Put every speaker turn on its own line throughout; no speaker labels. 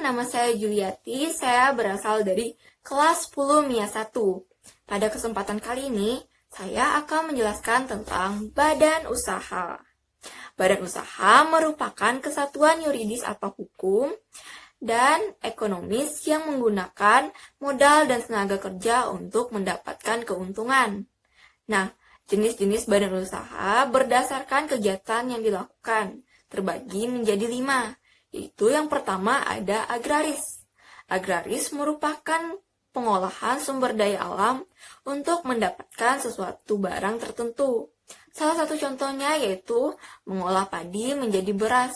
nama saya Juliati, saya berasal dari kelas 10 MIA 1. Pada kesempatan kali ini, saya akan menjelaskan tentang badan usaha. Badan usaha merupakan kesatuan yuridis atau hukum dan ekonomis yang menggunakan modal dan tenaga kerja untuk mendapatkan keuntungan. Nah, jenis-jenis badan usaha berdasarkan kegiatan yang dilakukan, terbagi menjadi 5. Yaitu yang pertama ada agraris. Agraris merupakan pengolahan sumber daya alam untuk mendapatkan sesuatu barang tertentu. Salah satu contohnya yaitu mengolah padi menjadi beras.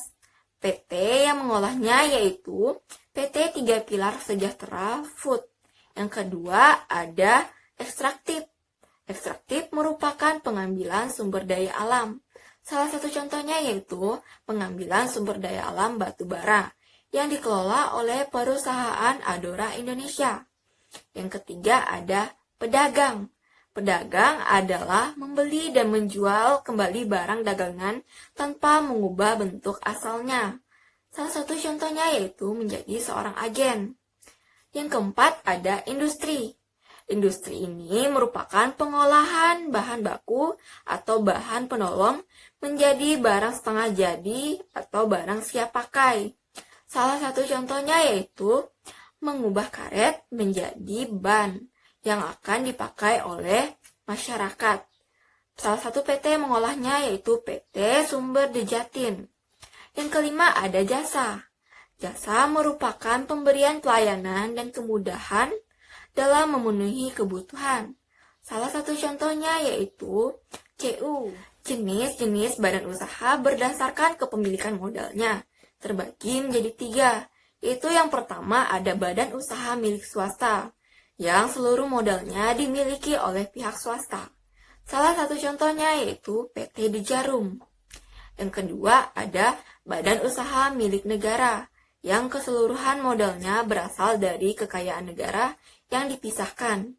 PT yang mengolahnya yaitu PT 3 Pilar Sejahtera Food. Yang kedua ada ekstraktif. Ekstraktif merupakan pengambilan sumber daya alam. Salah satu contohnya yaitu pengambilan sumber daya alam batu bara yang dikelola oleh perusahaan Adora Indonesia. Yang ketiga ada pedagang. Pedagang adalah membeli dan menjual kembali barang dagangan tanpa mengubah bentuk asalnya. Salah satu contohnya yaitu menjadi seorang agen. Yang keempat ada industri. Industri ini merupakan pengolahan bahan baku atau bahan penolong menjadi barang setengah jadi atau barang siap pakai. Salah satu contohnya yaitu mengubah karet menjadi ban yang akan dipakai oleh masyarakat. Salah satu PT mengolahnya yaitu PT Sumber Dejatin. Yang kelima ada jasa. Jasa merupakan pemberian pelayanan dan kemudahan dalam memenuhi kebutuhan. Salah satu contohnya yaitu CU. Jenis-jenis badan usaha berdasarkan kepemilikan modalnya terbagi menjadi 3, yaitu yang pertama ada badan usaha milik swasta, yang seluruh modalnya dimiliki oleh pihak swasta. Salah satu contohnya yaitu PT De Jarum. Yang kedua ada badan usaha milik negara, yang keseluruhan modalnya berasal dari kekayaan negara yang dipisahkan.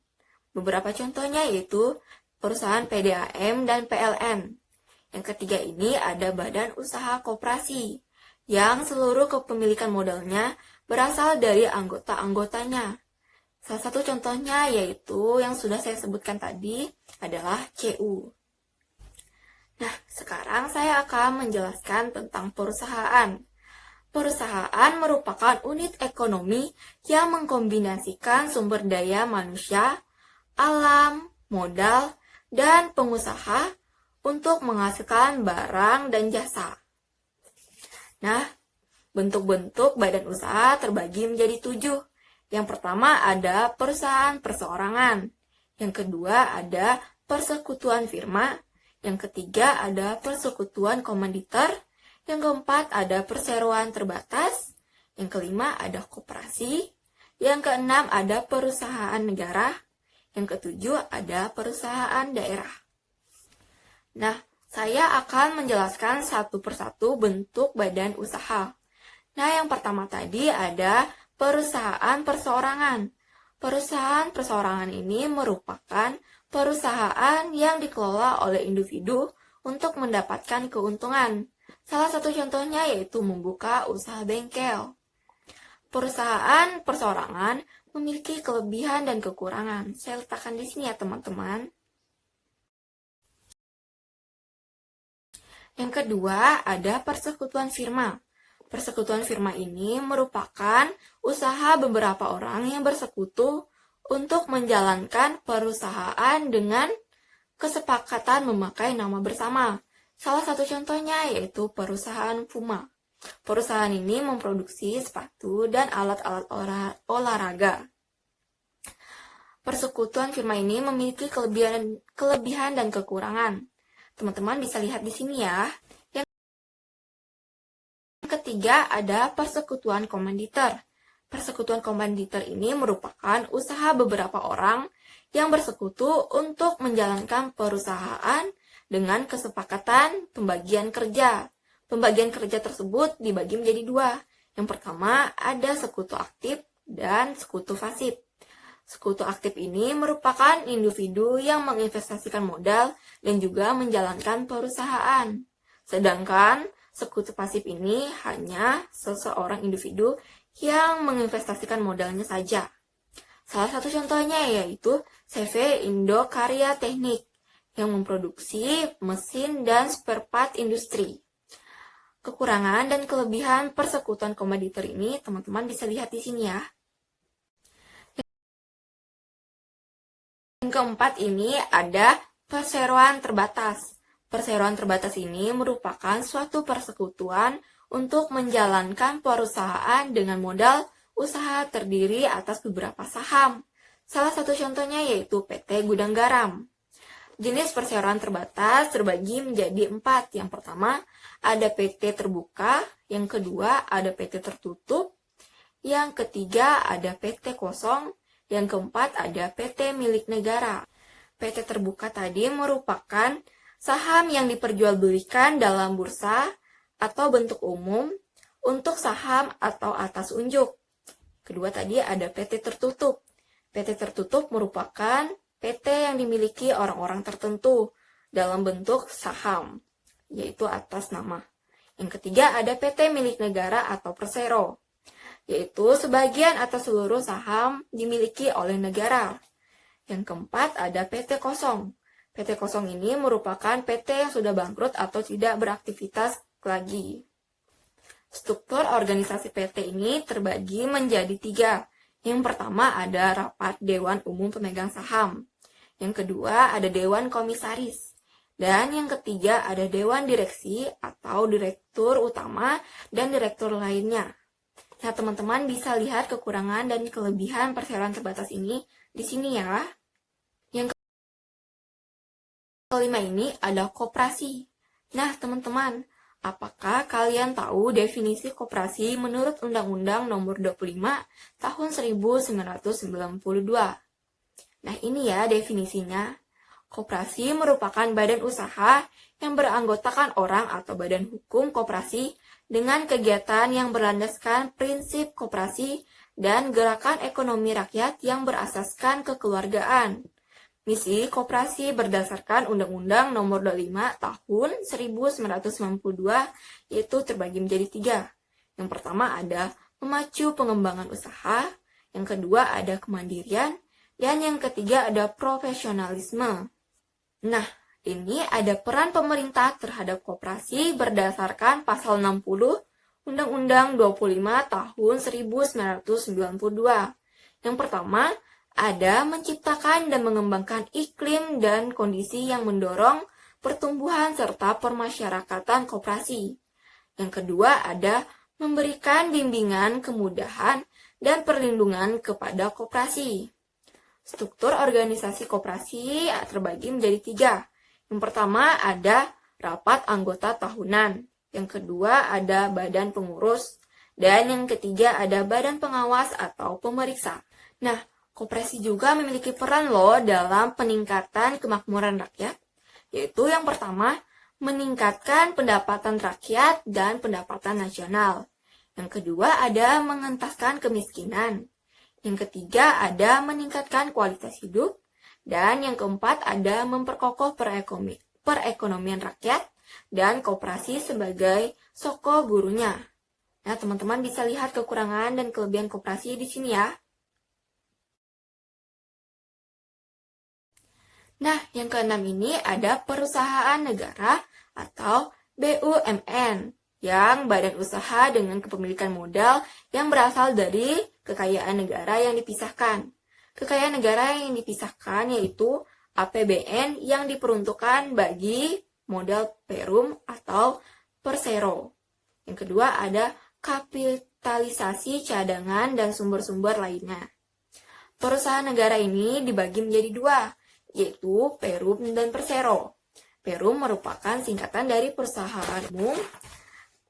Beberapa contohnya yaitu perusahaan PDAM dan PLN. Yang ketiga ini ada badan usaha koperasi, yang seluruh kepemilikan modalnya berasal dari anggota-anggotanya. Salah satu contohnya yaitu yang sudah saya sebutkan tadi adalah CU. Nah, sekarang saya akan menjelaskan tentang perusahaan. Perusahaan merupakan unit ekonomi yang mengkombinasikan sumber daya manusia, alam, modal, dan pengusaha untuk menghasilkan barang dan jasa. Nah, bentuk-bentuk badan usaha terbagi menjadi 7. Yang pertama ada perusahaan perseorangan. Yang kedua ada persekutuan firma. Yang ketiga ada persekutuan komanditer. Yang keempat ada perseroan terbatas. Yang kelima ada koperasi. Yang keenam ada perusahaan negara. Yang ketujuh ada perusahaan daerah. Nah, saya akan menjelaskan satu persatu bentuk badan usaha. Nah, yang pertama tadi ada perusahaan perseorangan. Perusahaan perseorangan ini merupakan perusahaan yang dikelola oleh individu untuk mendapatkan keuntungan. Salah satu contohnya yaitu membuka usaha bengkel. Perusahaan perseorangan memiliki kelebihan dan kekurangan. Saya letakkan di sini ya teman-teman. Yang kedua ada persekutuan firma. Persekutuan firma ini merupakan usaha beberapa orang yang bersekutu untuk menjalankan perusahaan dengan kesepakatan memakai nama bersama. Salah satu contohnya yaitu perusahaan Puma. Perusahaan ini memproduksi sepatu dan alat-alat olahraga. Persekutuan firma ini memiliki kelebihan dan kekurangan. Teman-teman bisa lihat di sini ya. Yang ketiga ada persekutuan komanditer. Persekutuan komanditer ini merupakan usaha beberapa orang yang bersekutu untuk menjalankan perusahaan dengan kesepakatan pembagian kerja. Pembagian kerja tersebut dibagi menjadi 2. Yang pertama ada sekutu aktif dan sekutu pasif. Sekutu aktif ini merupakan individu yang menginvestasikan modal dan juga menjalankan perusahaan. Sedangkan Sekutu pasif ini hanya seseorang individu yang menginvestasikan modalnya saja. Salah satu contohnya yaitu CV Indo Karya Teknik yang memproduksi mesin dan spare part industri. Kekurangan dan kelebihan persekutuan komoditor ini teman-teman bisa lihat di sini ya. Yang keempat ini ada perseroan terbatas. Perseroan terbatas ini merupakan suatu persekutuan untuk menjalankan perusahaan dengan modal usaha terdiri atas beberapa saham. Salah satu contohnya yaitu PT Gudang Garam. Jenis perseroan terbatas terbagi menjadi 4. Yang pertama, ada PT terbuka. Yang kedua, ada PT tertutup. Yang ketiga, ada PT kosong. Yang keempat, ada PT milik negara. PT terbuka tadi merupakan saham yang diperjualbelikan dalam bursa atau bentuk umum untuk saham atau atas unjuk. Kedua tadi ada PT tertutup. PT tertutup merupakan PT yang dimiliki orang-orang tertentu dalam bentuk saham, yaitu atas nama. Yang ketiga ada PT milik negara atau persero, yaitu sebagian atau seluruh saham dimiliki oleh negara. Yang keempat ada PT kosong. PT kosong ini merupakan PT yang sudah bangkrut atau tidak beraktivitas lagi. Struktur organisasi PT ini terbagi menjadi 3. Yang pertama ada rapat Dewan Umum Pemegang Saham. Yang kedua ada Dewan Komisaris. Dan yang ketiga ada Dewan Direksi atau Direktur Utama dan Direktur lainnya. Nah, teman-teman bisa lihat kekurangan dan kelebihan perseroan terbatas ini di sini ya. Yang kelima ini ada koperasi. Nah, teman-teman, apakah kalian tahu definisi koperasi menurut Undang-Undang Nomor 25 Tahun 1992? Nah, ini ya definisinya. Koperasi merupakan badan usaha yang beranggotakan orang atau badan hukum koperasi dengan kegiatan yang berlandaskan prinsip koperasi dan gerakan ekonomi rakyat yang berasaskan kekeluargaan. Misi koperasi berdasarkan Undang-Undang Nomor 25 Tahun 1992 yaitu terbagi menjadi 3. Yang pertama ada memacu pengembangan usaha, yang kedua ada kemandirian, dan yang ketiga ada profesionalisme. Nah, ini ada peran pemerintah terhadap koperasi berdasarkan pasal 60 Undang-Undang 25 Tahun 1992. Yang pertama, ada menciptakan dan mengembangkan iklim dan kondisi yang mendorong pertumbuhan serta permasyarakatan koperasi. Yang kedua ada memberikan bimbingan, kemudahan, dan perlindungan kepada koperasi. Struktur organisasi koperasi terbagi menjadi 3. Yang pertama ada rapat anggota tahunan. Yang kedua ada badan pengurus. Dan yang ketiga ada badan pengawas atau pemeriksa. Nah, koperasi juga memiliki peran loh dalam peningkatan kemakmuran rakyat, yaitu yang pertama, meningkatkan pendapatan rakyat dan pendapatan nasional. Yang kedua ada mengentaskan kemiskinan. Yang ketiga ada meningkatkan kualitas hidup. Dan yang keempat ada memperkokoh perekonomian rakyat dan koperasi sebagai soko gurunya. Nah, teman-teman bisa lihat kekurangan dan kelebihan koperasi di sini ya. Nah, yang keenam ini ada perusahaan negara atau BUMN, yang badan usaha dengan kepemilikan modal yang berasal dari kekayaan negara yang dipisahkan. Kekayaan negara yang dipisahkan yaitu APBN yang diperuntukkan bagi modal Perum atau Persero. Yang kedua ada kapitalisasi cadangan dan sumber-sumber lainnya. Perusahaan negara ini dibagi menjadi 2, yaitu Perum dan Persero. Perum merupakan singkatan dari perusahaan umum,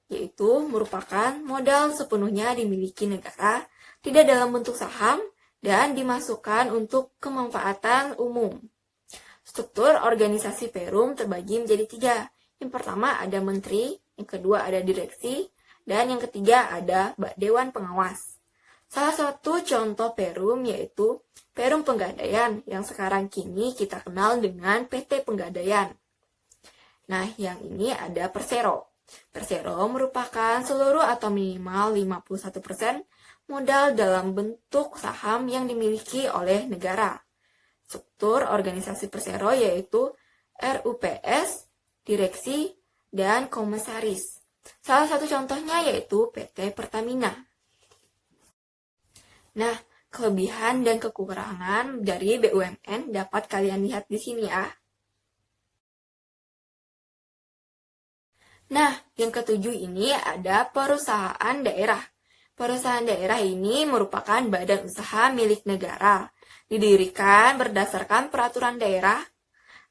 yaitu merupakan modal sepenuhnya dimiliki negara, tidak dalam bentuk saham, dan dimasukkan untuk kemanfaatan umum. Struktur organisasi Perum terbagi menjadi 3. Yang pertama ada menteri, yang kedua ada direksi, dan yang ketiga ada dewan pengawas. Salah satu contoh Perum yaitu Perum Penggadaian yang sekarang kini kita kenal dengan PT Penggadaian. Nah, yang ini ada Persero. Persero merupakan seluruh atau minimal 51% modal dalam bentuk saham yang dimiliki oleh negara. Struktur organisasi Persero yaitu RUPS, direksi, dan komisaris. Salah satu contohnya yaitu PT Pertamina. Nah, kelebihan dan kekurangan dari BUMN dapat kalian lihat di sini ya. Nah, yang ketujuh ini ada perusahaan daerah. Perusahaan daerah ini merupakan badan usaha milik negara, didirikan berdasarkan peraturan daerah.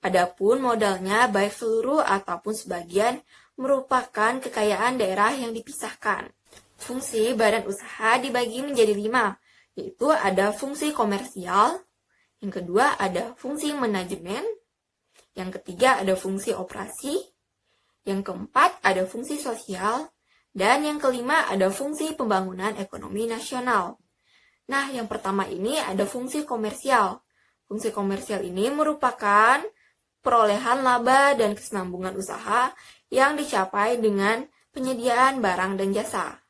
Adapun modalnya baik seluruh ataupun sebagian merupakan kekayaan daerah yang dipisahkan. Fungsi badan usaha dibagi menjadi 5, yaitu ada fungsi komersial, yang kedua ada fungsi manajemen, yang ketiga ada fungsi operasi, yang keempat ada fungsi sosial, dan yang kelima ada fungsi pembangunan ekonomi nasional. Nah, yang pertama ini ada fungsi komersial. Fungsi komersial ini merupakan perolehan laba dan kesinambungan usaha yang dicapai dengan penyediaan barang dan jasa.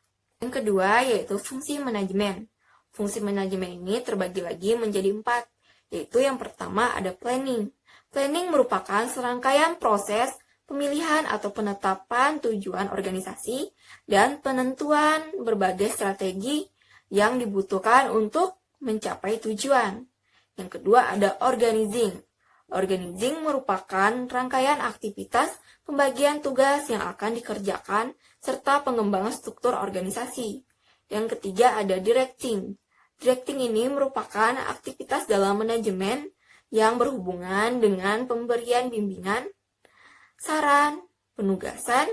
Yang kedua yaitu fungsi manajemen. Fungsi manajemen ini terbagi lagi menjadi 4, yaitu yang pertama ada planning. Planning merupakan serangkaian proses pemilihan atau penetapan tujuan organisasi dan penentuan berbagai strategi yang dibutuhkan untuk mencapai tujuan. Yang kedua ada organizing. Organizing merupakan rangkaian aktivitas pembagian tugas yang akan dikerjakan serta pengembangan struktur organisasi. Yang ketiga ada directing. Directing ini merupakan aktivitas dalam manajemen yang berhubungan dengan pemberian bimbingan, saran, penugasan,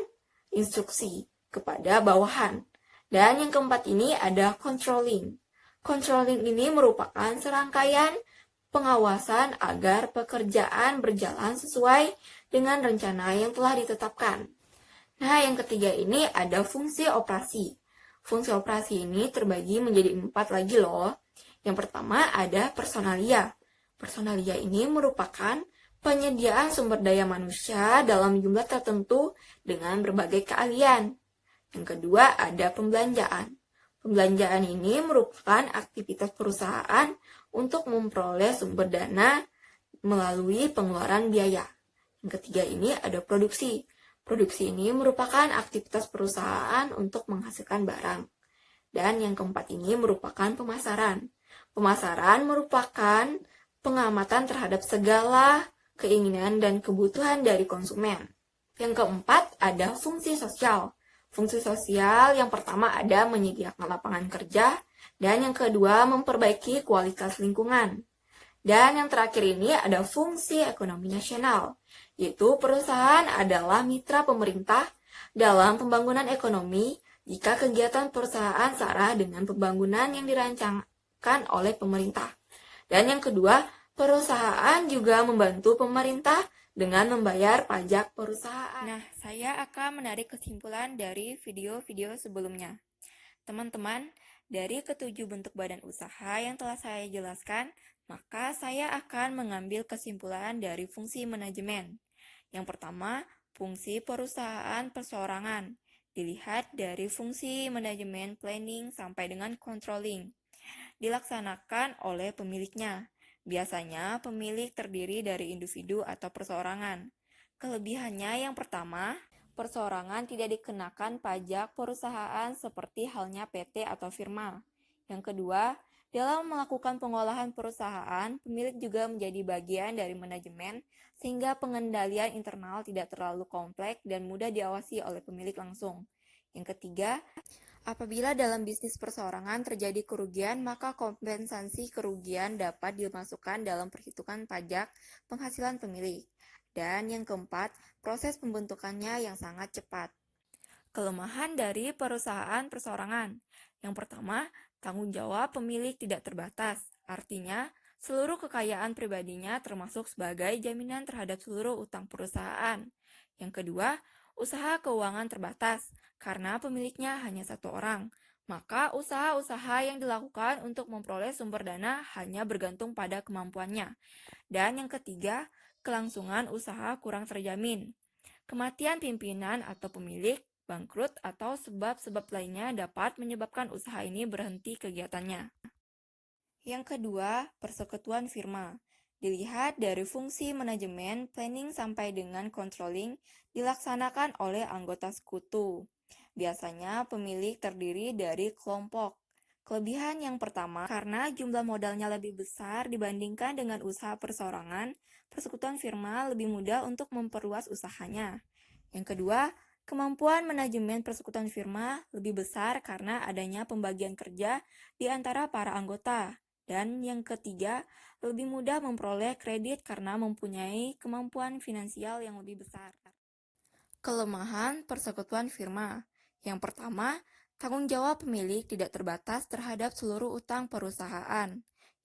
instruksi kepada bawahan. Dan yang keempat ini ada controlling. Controlling ini merupakan serangkaian pengawasan agar pekerjaan berjalan sesuai dengan rencana yang telah ditetapkan. Nah, yang ketiga ini ada fungsi operasi. Fungsi operasi ini terbagi menjadi 4 lagi loh. Yang pertama ada personalia. Personalia ini merupakan penyediaan sumber daya manusia dalam jumlah tertentu dengan berbagai keahlian. Yang kedua ada pembelanjaan. Pembelanjaan ini merupakan aktivitas perusahaan untuk memperoleh sumber dana melalui pengeluaran biaya. Yang ketiga ini ada produksi. Produksi ini merupakan aktivitas perusahaan untuk menghasilkan barang. Dan yang keempat ini merupakan pemasaran. Pemasaran merupakan pengamatan terhadap segala keinginan dan kebutuhan dari konsumen. Yang keempat ada fungsi sosial. Fungsi sosial yang pertama ada menyediakan lapangan kerja, dan yang kedua memperbaiki kualitas lingkungan. Dan yang terakhir ini ada fungsi ekonomi nasional, yaitu perusahaan adalah mitra pemerintah dalam pembangunan ekonomi jika kegiatan perusahaan searah dengan pembangunan yang dirancangkan oleh pemerintah. Dan yang kedua, perusahaan juga membantu pemerintah dengan membayar pajak perusahaan. Nah, saya akan menarik kesimpulan dari video-video sebelumnya. Teman-teman, dari ketujuh bentuk badan usaha yang telah saya jelaskan, maka saya akan mengambil kesimpulan dari fungsi manajemen. Yang pertama, fungsi perusahaan perseorangan. Dilihat dari fungsi manajemen planning sampai dengan controlling. Dilaksanakan oleh pemiliknya. Biasanya pemilik terdiri dari individu atau perseorangan. Kelebihannya yang pertama, perseorangan tidak dikenakan pajak perusahaan seperti halnya PT atau firma. Yang kedua, dalam melakukan pengolahan perusahaan, pemilik juga menjadi bagian dari manajemen sehingga pengendalian internal tidak terlalu kompleks dan mudah diawasi oleh pemilik langsung. Yang ketiga, apabila dalam bisnis perseorangan terjadi kerugian, maka kompensasi kerugian dapat dimasukkan dalam perhitungan pajak penghasilan pemilik. Dan yang keempat, proses pembentukannya yang sangat cepat. Kelemahan dari perusahaan perseorangan. Yang pertama, tanggung jawab pemilik tidak terbatas. Artinya, seluruh kekayaan pribadinya termasuk sebagai jaminan terhadap seluruh utang perusahaan. Yang kedua, usaha keuangan terbatas karena pemiliknya hanya satu orang. Maka usaha-usaha yang dilakukan untuk memperoleh sumber dana hanya bergantung pada kemampuannya. Dan yang ketiga, kelangsungan usaha kurang terjamin. Kematian pimpinan atau pemilik, bangkrut, atau sebab-sebab lainnya dapat menyebabkan usaha ini berhenti kegiatannya. Yang kedua, persekutuan firma. Dilihat dari fungsi manajemen, planning sampai dengan controlling dilaksanakan oleh anggota sekutu. Biasanya pemilik terdiri dari kelompok. Kelebihan yang pertama, karena jumlah modalnya lebih besar dibandingkan dengan usaha perseorangan, persekutuan firma lebih mudah untuk memperluas usahanya. Yang kedua, kemampuan manajemen persekutuan firma lebih besar karena adanya pembagian kerja di antara para anggota. Dan yang ketiga, lebih mudah memperoleh kredit karena mempunyai kemampuan finansial yang lebih besar. Kelemahan persekutuan firma. Yang pertama, tanggung jawab pemilik tidak terbatas terhadap seluruh utang perusahaan.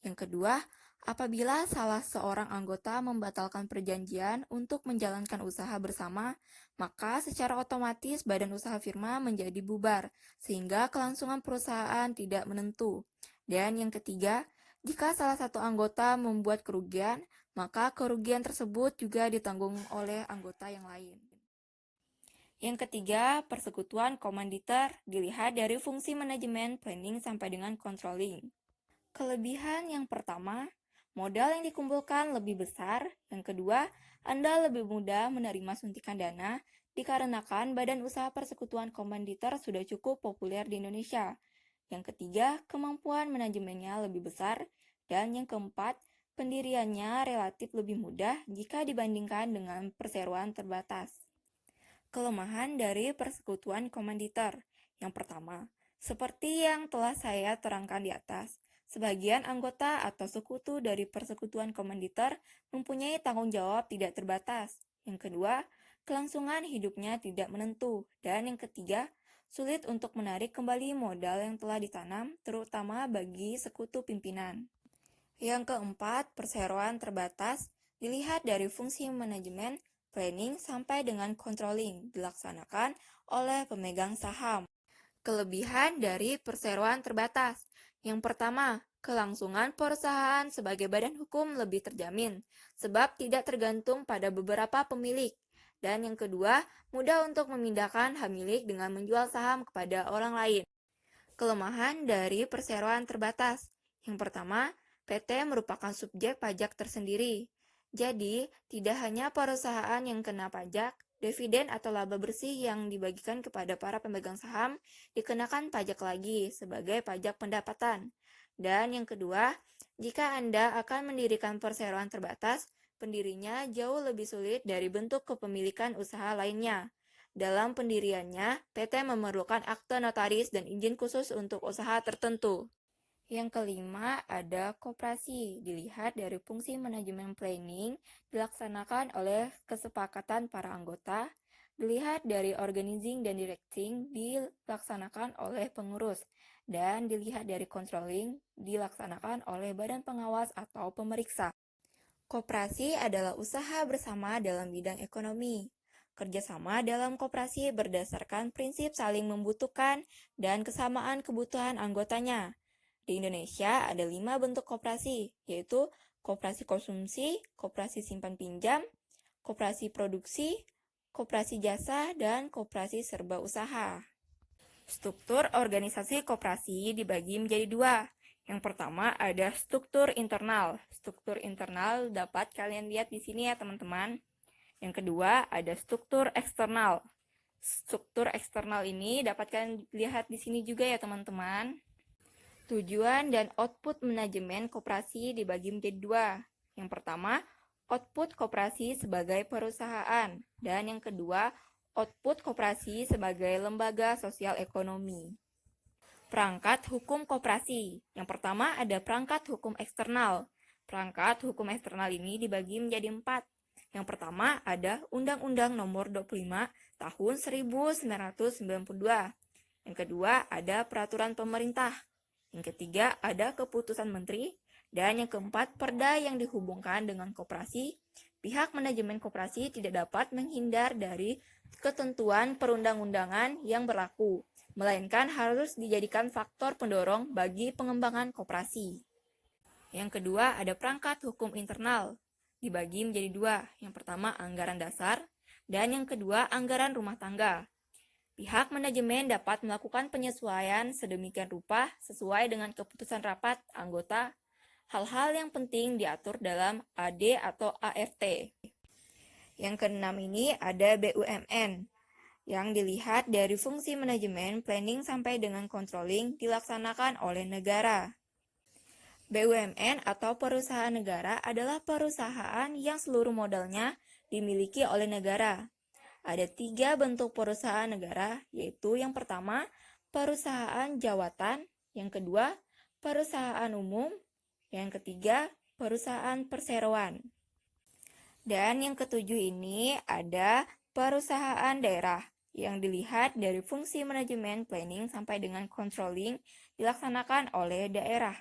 Yang kedua, apabila salah seorang anggota membatalkan perjanjian untuk menjalankan usaha bersama, maka secara otomatis badan usaha firma menjadi bubar, sehingga kelangsungan perusahaan tidak menentu. Dan yang ketiga, jika salah satu anggota membuat kerugian, maka kerugian tersebut juga ditanggung oleh anggota yang lain. Yang ketiga, persekutuan komanditer dilihat dari fungsi manajemen, planning, sampai dengan controlling. Kelebihan yang pertama, modal yang dikumpulkan lebih besar. Yang kedua, Anda lebih mudah menerima suntikan dana dikarenakan badan usaha persekutuan komanditer sudah cukup populer di Indonesia. Yang ketiga, kemampuan manajemennya lebih besar. Dan yang keempat, pendiriannya relatif lebih mudah jika dibandingkan dengan perseroan terbatas. Kelemahan dari persekutuan komanditer. Yang pertama, seperti yang telah saya terangkan di atas, sebagian anggota atau sekutu dari persekutuan komanditer mempunyai tanggung jawab tidak terbatas. Yang kedua, kelangsungan hidupnya tidak menentu. Dan yang ketiga, sulit untuk menarik kembali modal yang telah ditanam, terutama bagi sekutu pimpinan. Yang keempat, perseroan terbatas dilihat dari fungsi manajemen, planning, sampai dengan controlling dilaksanakan oleh pemegang saham. Kelebihan dari perseroan terbatas. Yang pertama, kelangsungan perusahaan sebagai badan hukum lebih terjamin, sebab tidak tergantung pada beberapa pemilik. Dan yang kedua, mudah untuk memindahkan hak milik dengan menjual saham kepada orang lain. Kelemahan dari perseroan terbatas. Yang pertama, PT merupakan subjek pajak tersendiri. Jadi, tidak hanya perusahaan yang kena pajak, dividen atau laba bersih yang dibagikan kepada para pemegang saham dikenakan pajak lagi sebagai pajak pendapatan. Dan yang kedua, jika Anda akan mendirikan perseroan terbatas, pendirinya jauh lebih sulit dari bentuk kepemilikan usaha lainnya. Dalam pendiriannya, PT memerlukan akte notaris dan izin khusus untuk usaha tertentu. Yang kelima, ada koperasi. Dilihat dari fungsi manajemen planning dilaksanakan oleh kesepakatan para anggota. Dilihat dari organizing dan directing dilaksanakan oleh pengurus. Dan dilihat dari controlling dilaksanakan oleh badan pengawas atau pemeriksa. Koperasi adalah usaha bersama dalam bidang ekonomi. Kerjasama dalam koperasi berdasarkan prinsip saling membutuhkan dan kesamaan kebutuhan anggotanya. Di Indonesia ada 5 bentuk koperasi, yaitu koperasi konsumsi, koperasi simpan pinjam, koperasi produksi, koperasi jasa, dan koperasi serba usaha. Struktur organisasi koperasi dibagi menjadi dua. Yang pertama ada struktur internal. Struktur internal dapat kalian lihat di sini ya teman-teman. Yang kedua ada struktur eksternal. Struktur eksternal ini dapat kalian lihat di sini juga ya teman-teman. Tujuan dan output manajemen koperasi dibagi menjadi dua. Yang pertama, output koperasi sebagai perusahaan. Dan yang kedua, output koperasi sebagai lembaga sosial ekonomi. Perangkat hukum koperasi. Yang pertama ada perangkat hukum eksternal. Perangkat hukum eksternal ini dibagi menjadi 4. Yang pertama ada Undang-Undang Nomor 25 Tahun 1992. Yang kedua ada Peraturan Pemerintah. Yang ketiga ada Keputusan Menteri. Dan yang keempat perda yang dihubungkan dengan koperasi. Pihak manajemen koperasi tidak dapat menghindar dari ketentuan perundang-undangan yang berlaku, melainkan harus dijadikan faktor pendorong bagi pengembangan koperasi. Yang kedua ada perangkat hukum internal, dibagi menjadi dua. Yang pertama anggaran dasar, Dan yang kedua, anggaran rumah tangga. Pihak manajemen dapat melakukan penyesuaian sedemikian rupa sesuai dengan keputusan rapat anggota. Hal-hal yang penting diatur dalam AD atau AFT. Yang keenam ini ada BUMN, yang dilihat dari fungsi manajemen, planning sampai dengan controlling dilaksanakan oleh negara. BUMN atau perusahaan negara adalah perusahaan yang seluruh modalnya dimiliki oleh negara. Ada 3 bentuk perusahaan negara, yaitu yang pertama, perusahaan jawatan, yang kedua, perusahaan umum, yang ketiga, perusahaan perseroan. Dan yang ketujuh ini ada perusahaan daerah, yang dilihat dari fungsi manajemen, planning, sampai dengan controlling dilaksanakan oleh daerah.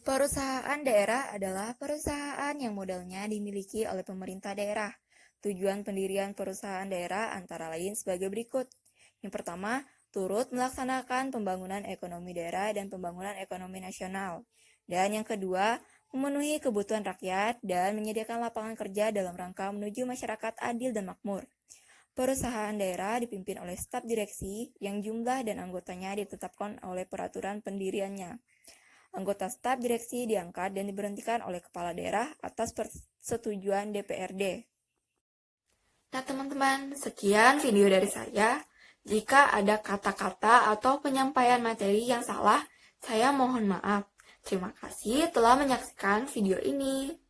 Perusahaan daerah adalah perusahaan yang modalnya dimiliki oleh pemerintah daerah. Tujuan pendirian perusahaan daerah antara lain sebagai berikut. Yang pertama, turut melaksanakan pembangunan ekonomi daerah dan pembangunan ekonomi nasional. Dan yang kedua, memenuhi kebutuhan rakyat dan menyediakan lapangan kerja dalam rangka menuju masyarakat adil dan makmur. Perusahaan daerah dipimpin oleh staf direksi yang jumlah dan anggotanya ditetapkan oleh peraturan pendiriannya. Anggota staf direksi diangkat dan diberhentikan oleh kepala daerah atas persetujuan DPRD. Nah teman-teman, sekian video dari saya. Jika ada kata-kata atau penyampaian materi yang salah, saya mohon maaf. Terima kasih telah menyaksikan video ini.